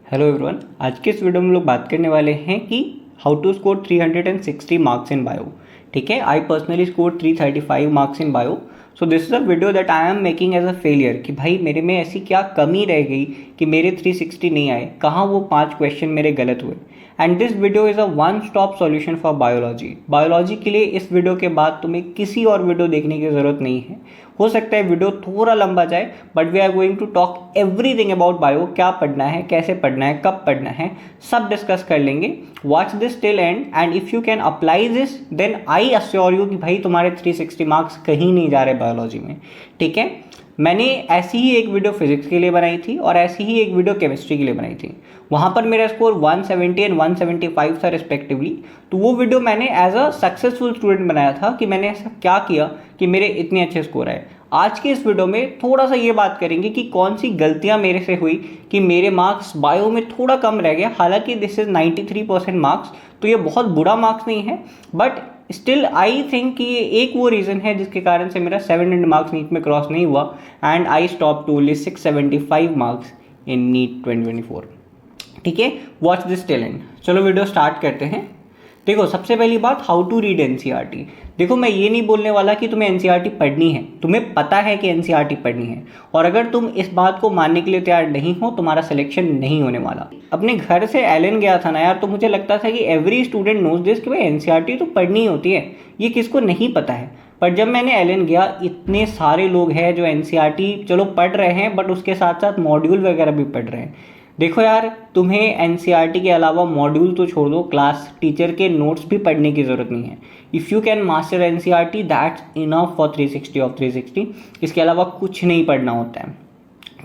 Hello everyone, आज के इस वीडियो में हम लोग बात करने वाले हैं कि how to score 360 marks in bio. ठीक है, I personally score 335 marks in bio. So this is a video that I am making as a failure कि भाई मेरे में ऐसी क्या कमी रह गई कि मेरे 360 नहीं आए, कहाँ वो 5 क्वेश्चन मेरे गलत हुए। And this video is a one stop solution for biology के लिए इस वीडियो के बाद तुम्हें किसी और वीडियो देखने की ज़रूरत नहीं है। हो सकता है वीडियो थोड़ा लंबा जाए, but we are going to talk everything about bio. क्या पढ़ना है, कैसे पढ़ना है, कब पढ़ना है, सब डिस्कस कर लेंगे। Watch this till end and if you can apply this then I assure you कि भाई तुम्हारे 360 मार्क्स कहीं नहीं जा रहे बायोलॉजी में। ठीक है, मैंने ऐसी ही एक वीडियो फिजिक्स के लिए बनाई थी और ऐसी ही एक वीडियो केमिस्ट्री के लिए बनाई थी। वहाँ पर मेरा स्कोर 170 एंड 175 था रिस्पेक्टिवली। तो वो वीडियो मैंने एज अ सक्सेसफुल स्टूडेंट बनाया था कि मैंने ऐसा क्या किया कि मेरे इतने अच्छे स्कोर आए। आज के इस वीडियो में थोड़ा सा ये बात करेंगे कि कौन सी गलतियाँ मेरे से हुई कि मेरे मार्क्स बायो में थोड़ा कम रह गया। हालांकि दिस इज़ 93% मार्क्स, तो ये बहुत बुरा मार्क्स नहीं है, बट स्टिल आई थिंक कि ये एक वो रीज़न है जिसके कारण से मेरा 700 मार्क्स नीट में क्रॉस नहीं हुआ and I stop to only 675 marks in NEET 2024। ठीक है, वॉच दिस टिल एंड। चलो वीडियो स्टार्ट करते हैं। देखो, सबसे पहली बात, हाउ टू रीड एनसीईआरटी। देखो, मैं ये नहीं बोलने वाला कि तुम्हें एनसीईआरटी पढ़नी है, तुम्हें पता है कि एनसीईआरटी पढ़नी है, और अगर तुम इस बात को मानने के लिए तैयार नहीं हो, तुम्हारा सिलेक्शन नहीं होने वाला। अपने घर से एलन गया था ना यार, तो मुझे लगता था कि एवरी स्टूडेंट नोज दिस कि भाई एनसीईआरटी तो पढ़नी होती है, ये किसको नहीं पता है। पर जब मैंने एलन गया, इतने सारे लोग हैं जो एनसीईआरटी चलो पढ़ रहे हैं, बट उसके साथ साथ मॉड्यूल वगैरह भी पढ़ रहे हैं। देखो यार, तुम्हें एनसीईआरटी के अलावा मॉड्यूल तो छोड़ दो, क्लास टीचर के नोट्स भी पढ़ने की ज़रूरत नहीं है। If you can master NCERT that's enough for 360 of 360। इसके अलावा कुछ नहीं पढ़ना होता है।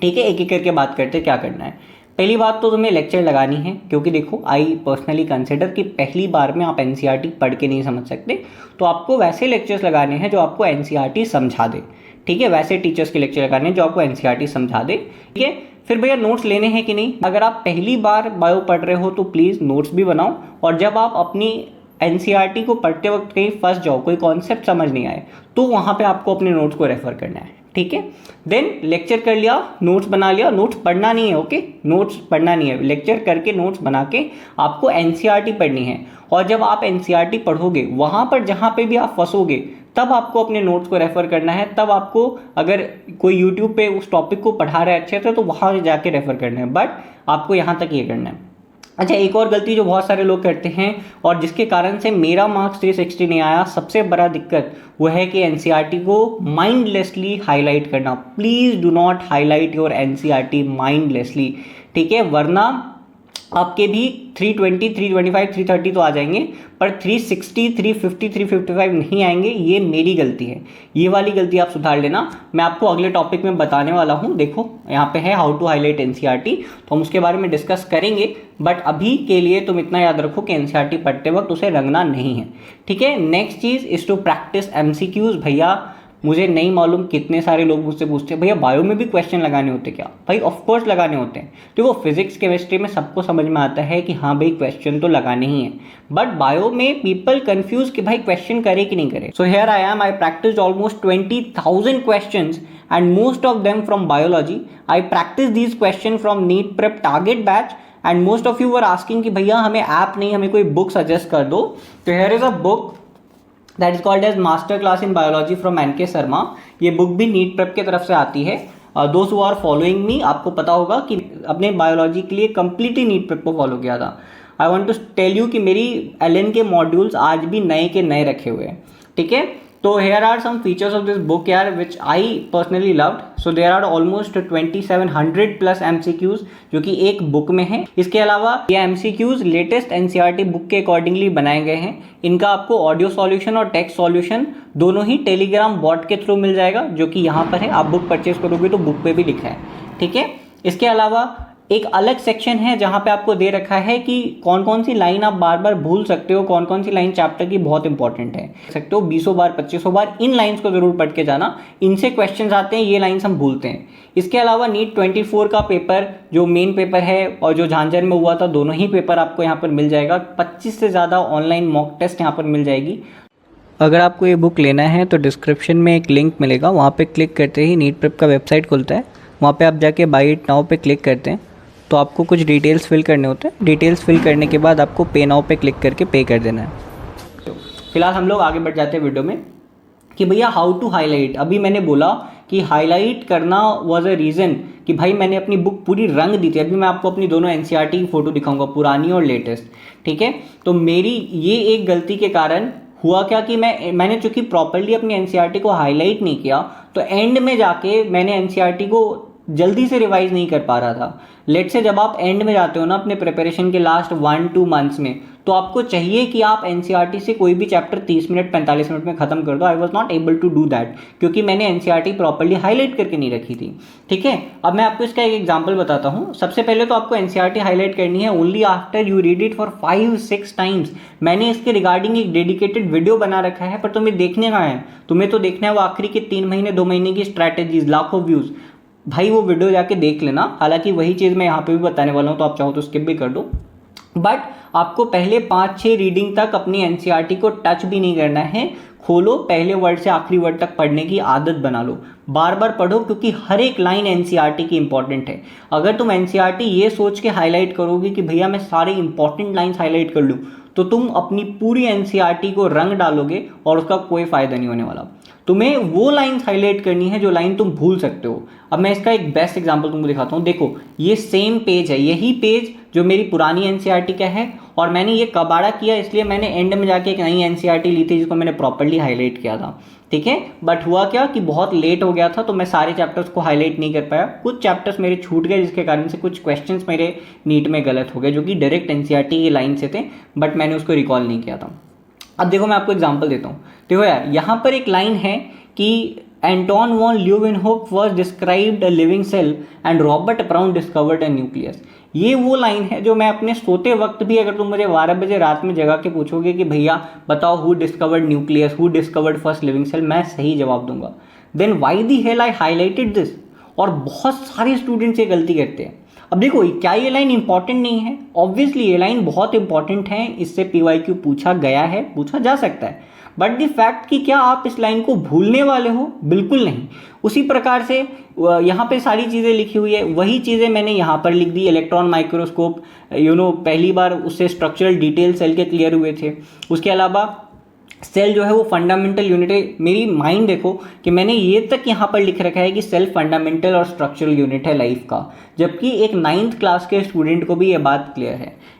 ठीक है, एक एक करके बात करते हैं क्या करना है। पहली बात तो तुम्हें लेक्चर लगानी है, क्योंकि देखो आई पर्सनली कंसिडर कि पहली बार में आप एनसीईआरटी पढ़ के नहीं समझ सकते, तो आपको वैसे लेक्चर्स लगाने हैं जो आपको एनसीईआरटी समझा दे। ठीक है, वैसे टीचर्स के लेक्चर लगाने हैं जो आपको एनसीईआरटी समझा दे। ठीक है, फिर भैया नोट्स लेने हैं कि नहीं। अगर आप पहली बार बायो पढ़ रहे हो तो प्लीज़ नोट्स भी बनाओ, और जब आप अपनी एनसीईआरटी को पढ़ते वक्त कहीं फंस जाओ, कोई कॉन्सेप्ट समझ नहीं आए, तो वहाँ पे आपको अपने नोट्स को रेफर करना है। ठीक है, देन लेक्चर कर लिया, नोट्स बना लिया, नोट्स पढ़ना नहीं है। ओके, नोट्स पढ़ना नहीं है, लेक्चर करके नोट्स बना के आपको एनसीईआरटी पढ़नी है। और जब आप एनसीईआरटी पढ़ोगे, वहाँ पर जहाँ पे भी आप फंसोगे, तब आपको अपने नोट्स को रेफर करना है। तब आपको, अगर कोई यूट्यूब पे उस टॉपिक को पढ़ा रहा है अच्छे से, तो वहाँ जाके रेफर करना है, बट आपको यहाँ तक ये करना है। अच्छा, एक और गलती जो बहुत सारे लोग करते हैं और जिसके कारण से मेरा मार्क्स 360 नहीं आया, सबसे बड़ा दिक्कत वो है कि एनसीईआरटी को माइंडलेसली हाईलाइट करना। Please do not highlight your NCERT mindlessly. ठीक है, वरना आपके भी 320, 325, 330 तो आ जाएंगे, पर 360, 350, 355 नहीं आएंगे। ये मेरी गलती है, ये वाली गलती आप सुधार लेना। मैं आपको अगले टॉपिक में बताने वाला हूँ। देखो यहाँ पे है हाउ टू हाईलाइट एनसीईआरटी, तो हम उसके बारे में डिस्कस करेंगे, बट अभी के लिए तुम इतना याद रखो कि एनसीईआरटी पढ़ते वक्त उसे रंगना नहीं है। ठीक है, नेक्स्ट चीज़ इज टू प्रैक्टिस एमसीक्यूज। भैया मुझे नहीं मालूम कितने सारे लोग मुझसे पूछते हैं भैया बायो में भी क्वेश्चन लगाने होते क्या। भाई ऑफकोर्स लगाने होते हैं। देखो, फिजिक्स केमिस्ट्री में सबको समझ में आता है कि हाँ भाई क्वेश्चन तो लगाने ही है, बट बायो में पीपल कंफ्यूज कि भाई क्वेश्चन करे कि नहीं करे। So here I am, I practice almost 20,000 question and most of them from biology. I practice these question from NEET prep target batch, and most of you were asking कि भैया हमें app नहीं, हमें कोई बुक सजेस्ट कर दो। तो here is a book that is called as master class in biology from N K Sharma. ये बुक भी नीट प्रेप की तरफ से आती है। दोस्त हु आर फॉलोइंग मी, आपको पता होगा कि अपने बायोलॉजी के लिए कंप्लीटली नीट प्रेप को फॉलो किया था। I want to tell you कि मेरी एलएन के मॉड्यूल्स आज भी नए के नए रखे हुए हैं। ठीक है, तो here are some features of this book यार which I personally loved. So there are almost 2700 plus MCQs जो कि एक बुक में है। इसके अलावा ये एमसीक्यूज लेटेस्ट एनसीईआरटी बुक के अकॉर्डिंगली बनाए गए हैं। इनका आपको ऑडियो सॉल्यूशन और टेक्स्ट सॉल्यूशन दोनों ही टेलीग्राम बॉट के थ्रू मिल जाएगा, जो कि यहाँ पर है। आप बुक परचेज करोगे तो बुक पे भी लिखा है। ठीक है, इसके अलावा एक अलग सेक्शन है जहाँ पे आपको दे रखा है कि कौन कौन सी लाइन आप बार बार भूल सकते हो, कौन कौन सी लाइन चैप्टर की बहुत इंपॉर्टेंट है सकते हो 20 बार 25 बार। इन लाइंस को जरूर पढ़ के जाना, इनसे क्वेश्चंस आते हैं, ये लाइंस हम भूलते हैं। इसके अलावा नीट 24 का पेपर जो मेन पेपर है और जो झांझर में हुआ था, दोनों ही पेपर आपको यहाँ पर मिल जाएगा। 25 से ज़्यादा ऑनलाइन मॉक टेस्ट यहाँ पर मिल जाएगी। अगर आपको ये बुक लेना है तो डिस्क्रिप्शन में एक लिंक मिलेगा, वहाँ पे क्लिक करते ही नीट प्रेप का वेबसाइट खुलता है। वहाँ पे आप जाके बाय इट नाउ पे क्लिक करते हैं तो आपको कुछ डिटेल्स फिल करने होते हैं। डिटेल्स फिल करने के बाद आपको पे नाउ पे क्लिक करके पे कर देना है। फिलहाल हम लोग आगे बढ़ जाते हैं वीडियो में कि भैया हाउ टू हाईलाइट। अभी मैंने बोला कि हाईलाइट करना वाज अ रीज़न कि भाई मैंने अपनी बुक पूरी रंग दी थी। अभी मैं आपको अपनी दोनों एनसीईआरटी की फ़ोटो दिखाऊंगा, पुरानी और लेटेस्ट, ठीक है। तो मेरी ये एक गलती के कारण हुआ क्या कि मैंने चूंकि प्रॉपरली अपनी एनसीईआरटी को हाईलाइट नहीं किया, तो एंड में जाके मैंने एनसीईआरटी को जल्दी से रिवाइज नहीं कर पा रहा था। लेट से जब आप एंड में जाते हो ना अपने प्रिपरेशन के लास्ट 1-2 मंथ्स में, तो आपको चाहिए कि आप एनसीईआरटी से कोई भी चैप्टर 30 मिनट 45 मिनट में खत्म कर दो। I was not able to do that क्योंकि मैंने एनसीईआरटी प्रॉपरली हाईलाइट करके नहीं रखी थी, ठीक है। अब मैं आपको इसका एक एग्जांपल बताता हूँ। सबसे पहले तो आपको एनसीईआरटी हाईलाइट करनी है only after you read it for 5-6 times. मैंने इसके रिगार्डिंग एक डेडिकेटेड वीडियो बना रखा है, पर तुम्हें देखने का है, तुम्हें तो देखना है वो आखिरी के 3 महीने 2 महीने की स्ट्रैटेजीज, लाखों व्यूज़। भाई वो वीडियो जाके देख लेना। हालांकि वही चीज़ मैं यहाँ पे भी बताने वाला हूँ, तो आप चाहो तो स्किप भी कर दो। बट आपको पहले 5-6 रीडिंग तक अपनी एनसीईआरटी को टच भी नहीं करना है। खोलो, पहले वर्ड से आखिरी वर्ड तक पढ़ने की आदत बना लो, बार बार पढ़ो, क्योंकि हर एक लाइन एनसीईआरटी की इंपॉर्टेंट है। अगर तुम एनसीईआरटी ये सोच के हाईलाइट करोगे कि भैया मैं सारे इंपॉर्टेंट लाइन्स हाईलाइट कर लूँ, तो तुम अपनी पूरी एनसीईआरटी को रंग डालोगे और उसका कोई फायदा नहीं होने वाला। तुम्हें वो लाइन्स हाईलाइट करनी है जो लाइन तुम भूल सकते हो। अब मैं इसका एक बेस्ट एग्जांपल तुमको दिखाता हूँ। देखो ये सेम पेज है, यही पेज जो मेरी पुरानी एनसीईआरटी का है, और मैंने ये कबाड़ा किया इसलिए मैंने एंड में जाके एक नई एनसीईआरटी ली थी जिसको मैंने प्रॉपरली हाईलाइट किया था, ठीक है। बट हुआ क्या कि बहुत लेट हो गया था, तो मैं सारे चैप्टर्स को हाईलाइट नहीं कर पाया। कुछ चैप्टर्स मेरे छूट गए जिसके कारण से कुछ क्वेश्चंस मेरे नीट में गलत हो गए, जो कि डायरेक्ट एनसीईआरटी की लाइन से थे, बट मैंने उसको रिकॉल नहीं किया था। अब देखो मैं आपको एग्जांपल देता हूँ। देखो यार, यहाँ पर एक लाइन है कि Anton von Leeuwenhoek was described a living cell and Robert Brown discovered a nucleus. ये वो लाइन है जो मैं अपने सोते वक्त भी, अगर तुम मुझे 12 बजे रात में जगा के पूछोगे कि भैया बताओ who discovered nucleus, who discovered first living cell, मैं सही जवाब दूंगा। Then why the hell I highlighted this. और बहुत सारे स्टूडेंट्स ये गलती करते हैं। अब देखो क्या ये लाइन इंपॉर्टेंट नहीं है? ऑब्वियसली ये लाइन बहुत इंपॉर्टेंट है, इससे पीवाईक्यू पूछा गया है, पूछा जा सकता है। बट द फैक्ट कि क्या आप इस लाइन को भूलने वाले हो? बिल्कुल नहीं। उसी प्रकार से यहाँ पे सारी चीज़ें लिखी हुई है, वही चीज़ें मैंने यहाँ पर लिख दी। इलेक्ट्रॉन माइक्रोस्कोप, पहली बार उससे स्ट्रक्चरल डिटेल सेल के क्लियर हुए थे। उसके अलावा सेल जो है वो फंडामेंटल यूनिट है। मेरी माइंड देखो कि मैंने ये तक यहाँ पर लिख रखा है कि सेल फंडामेंटल और स्ट्रक्चरल यूनिट है लाइफ का, जबकि एक 9th क्लास के स्टूडेंट को भी ये बात क्लियर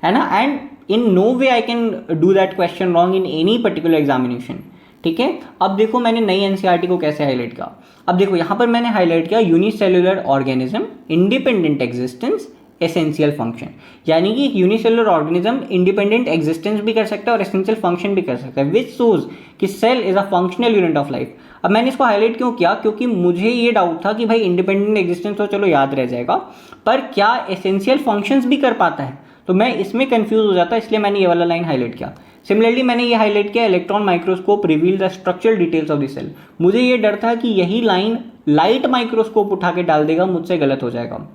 है ना। And in no way I can do that question wrong in any particular examination, ठीक है। अब देखो मैंने नई एनसीईआरटी को कैसे हाईलाइट किया। अब देखो यहाँ पर मैंने हाईलाइट किया unicellular organism, independent existence, essential function. यानी कि यूनिसेलुलर ऑर्गेनिज्म इंडिपेंडेंट एग्जिस्टेंस भी कर सकता है और एसेंशियल फंक्शन भी कर सकता है, विच शोज कि cell is a functional unit of life. अब मैंने इसको हाईलाइट क्यों किया? क्योंकि मुझे ये डाउट था कि भाई इंडिपेंडेंट एग्जिस्टेंस तो चलो याद रह जाएगा, पर क्या एसेंशियल फंक्शंस भी कर पाता है? तो मैं इसमें कंफ्यूज हो जाता, इसलिए मैंने ये वाला लाइन हाईलाइट किया। सिमिलरली मैंने ये हाईलाइट किया electron microscope reveal the structural details of the cell. मुझे ये डर था कि यही लाइन लाइट माइक्रोस्कोप उठा के डाल देगा, मुझसे गलत हो जाएगा,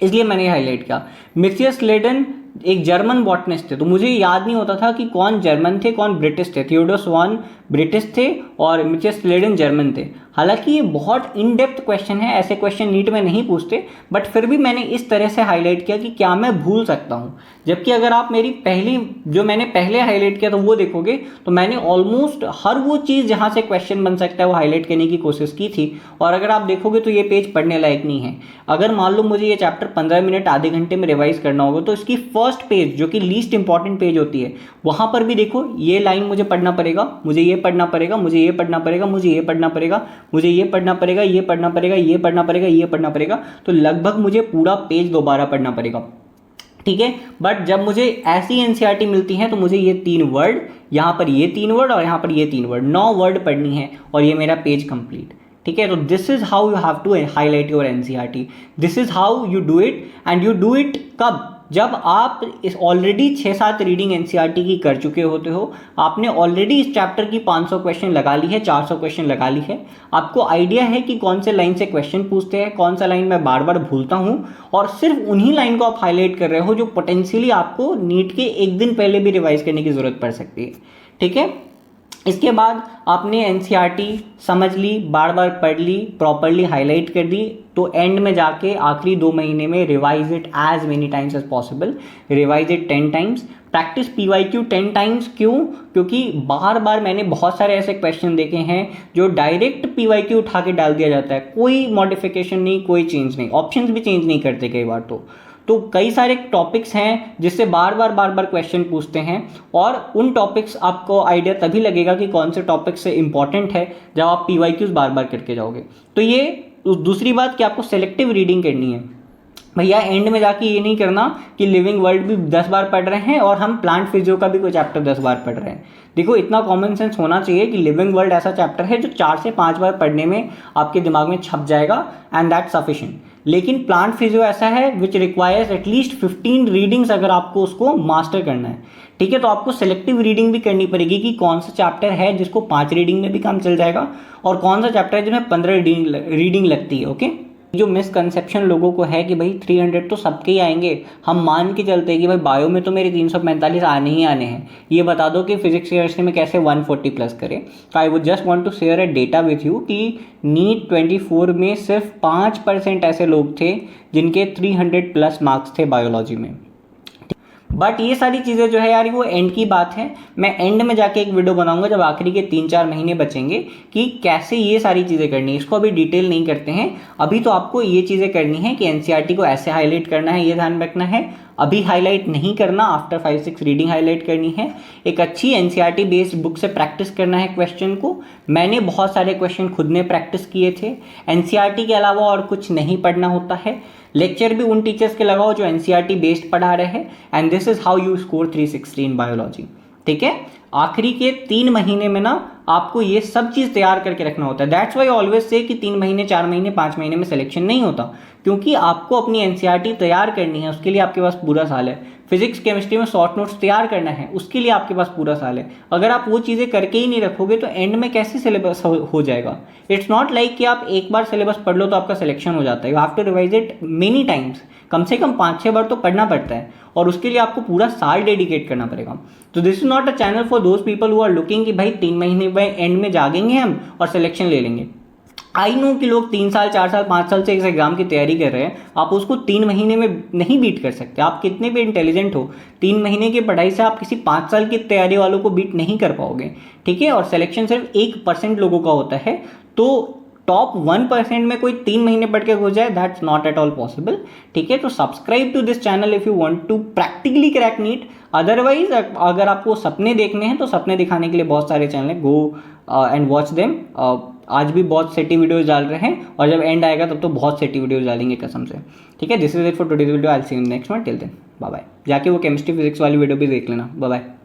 इसलिए मैंने हाईलाइट किया। मैथियस लेडन एक जर्मन बॉटनिस्ट थे, तो मुझे याद नहीं होता था कि कौन जर्मन थे कौन ब्रिटिश थे। थियोडोर स्वान ब्रिटिश थे और मैथियस लेडन जर्मन थे। हालांकि ये बहुत इन डेप्थ क्वेश्चन है, ऐसे क्वेश्चन नीट में नहीं पूछते, बट फिर भी मैंने इस तरह से हाईलाइट किया कि क्या मैं भूल सकता हूँ। जबकि अगर आप मेरी पहली जो मैंने पहले हाईलाइट किया तो वो देखोगे, तो मैंने ऑलमोस्ट हर वो चीज़ जहाँ से क्वेश्चन बन सकता है वो हाईलाइट करने की कोशिश की थी। और अगर आप देखोगे तो ये पेज पढ़ने लायक नहीं है। अगर मान लो मुझे ये चैप्टर 15 मिनट आधे घंटे में रिवाइज करना होगा, तो इसकी फर्स्ट पेज जो कि लीस्ट इंपॉर्टेंट पेज होती है, वहाँ पर भी देखो ये लाइन मुझे पढ़ना पड़ेगा, मुझे ये पढ़ना पड़ेगा, मुझे ये पढ़ना पड़ेगा, मुझे ये पढ़ना पड़ेगा, मुझे ये पढ़ना पड़ेगा, ये पढ़ना पड़ेगा, ये पढ़ना पड़ेगा, ये पढ़ना पड़ेगा। तो लगभग मुझे पूरा पेज दोबारा पढ़ना पड़ेगा, ठीक है। बट जब मुझे ऐसी एनसीईआरटी मिलती है तो मुझे ये 3 वर्ड, यहाँ पर ये 3 वर्ड और यहाँ पर ये 3 वर्ड, 9 वर्ड पढ़नी है और ये मेरा पेज कंप्लीट, ठीक है। तो this is how you have to highlight your NCERT, this is how you do it. And you do it कब? जब आप इस ऑलरेडी 6-7 रीडिंग एनसीईआरटी की कर चुके होते हो, आपने ऑलरेडी इस चैप्टर की 500 क्वेश्चन लगा ली है, 400 क्वेश्चन लगा ली है, आपको आइडिया है कि कौन से लाइन से क्वेश्चन पूछते हैं, कौन सा लाइन मैं बार बार भूलता हूं, और सिर्फ उन्हीं लाइन को आप हाईलाइट कर रहे हो जो पोटेंशियली आपको नीट के एक दिन पहले भी रिवाइज करने की जरूरत पड़ सकती है, ठीक है। इसके बाद आपने एनसीईआरटी समझ ली, बार बार पढ़ ली, प्रॉपरली हाईलाइट कर दी, तो एंड में जाके आखिरी 2 महीने में revise it as many times as possible, revise it 10 times, practice PYQ 10 times. क्यों? क्योंकि बार बार मैंने बहुत सारे ऐसे क्वेश्चन देखे हैं जो डायरेक्ट पीवाईक्यू उठा के डाल दिया जाता है, कोई मॉडिफिकेशन नहीं, कोई चेंज नहीं, ऑप्शंस भी चेंज नहीं करते कई बार। तो कई सारे टॉपिक्स हैं जिससे बार बार क्वेश्चन पूछते हैं, और उन टॉपिक्स आपको आइडिया तभी लगेगा कि कौन से टॉपिक से इंपॉर्टेंट है जब आप पीवाईक्यूज बार बार करके जाओगे। तो ये दूसरी बात कि आपको सेलेक्टिव रीडिंग करनी है भैया। एंड में जाके ये नहीं करना कि लिविंग वर्ल्ड भी 10 बार पढ़ रहे हैं और हम प्लांट फिजियो का भी कोई चैप्टर 10 बार पढ़ रहे हैं। देखो, इतना कॉमन सेंस होना चाहिए कि लिविंग वर्ल्ड ऐसा चैप्टर है जो 4 से 5 बार पढ़ने में आपके दिमाग में छप जाएगा, एंड दैट सफिशिएंट। लेकिन प्लांट फिजियो ऐसा है विच रिक्वायर्स एटलीस्ट 15 रीडिंग्स अगर आपको उसको मास्टर करना है। ठीक है, तो आपको सेलेक्टिव रीडिंग भी करनी पड़ेगी कि कौन सा चैप्टर है जिसको 5 रीडिंग में भी काम चल जाएगा, और कौन सा चैप्टर है जिसमें 15 रीडिंग लगती है। ओके, जो मिसकंसेप्शन लोगों को है कि भाई 300 तो सबके ही आएंगे, हम मान के चलते हैं कि भाई बायो में तो मेरे 345 आने ही आने हैं, ये बता दो कि फिजिक्स केमिस्ट्री में कैसे 140 प्लस करें। तो I would just want to share a data with you कि नीट 24 में सिर्फ 5% ऐसे लोग थे जिनके 300 प्लस मार्क्स थे बायोलॉजी में। बट ये सारी चीज़ें जो है यार, वो एंड की बात है। मैं एंड में जाके एक वीडियो बनाऊंगा जब आखिरी के 3-4 महीने बचेंगे कि कैसे ये सारी चीज़ें करनी है। इसको अभी डिटेल नहीं करते हैं, अभी तो आपको ये चीज़ें करनी है कि एनसीईआरटी को ऐसे हाईलाइट करना है, ये ध्यान रखना है। अभी हाईलाइट नहीं करना, आफ्टर 5-6 रीडिंग हाईलाइट करनी है। एक अच्छी एनसीईआरटी बेस्ड बुक से प्रैक्टिस करना है क्वेश्चन को। मैंने बहुत सारे क्वेश्चन खुद ने प्रैक्टिस किए थे। एनसीईआरटी के अलावा और कुछ नहीं पढ़ना होता है। लेक्चर भी उन टीचर्स के लगाओ जो एनसीईआरटी बेस्ड पढ़ा रहे हैं, and this is how you score 360 in biology. ठीक है, आखिरी के 3 महीने में ना आपको ये सब चीज़ तैयार करके रखना होता है। दैट्स वाई ऑलवेज से कि 3 महीने, 4 महीने, 5 महीने में सिलेक्शन नहीं होता, क्योंकि आपको अपनी एनसीईआरटी तैयार करनी है, उसके लिए आपके पास पूरा साल है। फिजिक्स केमिस्ट्री में शॉर्ट नोट्स तैयार करना है, उसके लिए आपके पास पूरा साल है। अगर आप वो चीज़ें करके ही नहीं रखोगे तो एंड में कैसे सिलेबस हो जाएगा। इट्स नॉट लाइक कि आप एक बार सिलेबस पढ़ लो तो आपका सिलेक्शन हो जाता है। You have to revise it many times, कम से कम 5-6 बार तो पढ़ना पड़ता है, और उसके लिए आपको पूरा साल डेडिकेट करना पड़ेगा। तो this is not a channel for those people who are looking कि भाई 3 महीने में एंड में जागेंगे हम और सिलेक्शन ले लेंगे। आई नो कि लोग 3 साल, 4 साल, 5 साल से इस एग्जाम की तैयारी कर रहे हैं, आप उसको 3 महीने में नहीं बीट कर सकते। आप कितने भी इंटेलिजेंट हो, 3 महीने की पढ़ाई से आप किसी 5 साल की तैयारी वालों को बीट नहीं कर पाओगे। ठीक है, और सिलेक्शन सिर्फ 1% लोगों का होता है, तो टॉप 1% में कोई 3 महीने पढ़ के घुस जाए, that's not at all possible. ठीक है, तो subscribe to this channel if you want to practically crack NEET. Otherwise अगर आपको सपने देखने हैं तो सपने दिखाने के लिए बहुत सारे चैनल हैं, गो एंड वॉच देम। आज भी बहुत सेटी वीडियोस डाल रहे हैं, और जब एंड आएगा तब तो बहुत सेटी वीडियोस डालेंगे कसम से। ठीक है, this is it for today's video. I will see you in next one. Till then bye bye. जाके वो केमिस्ट्री फिजिक्स वाली वीडियो भी देख लेना। Bye bye.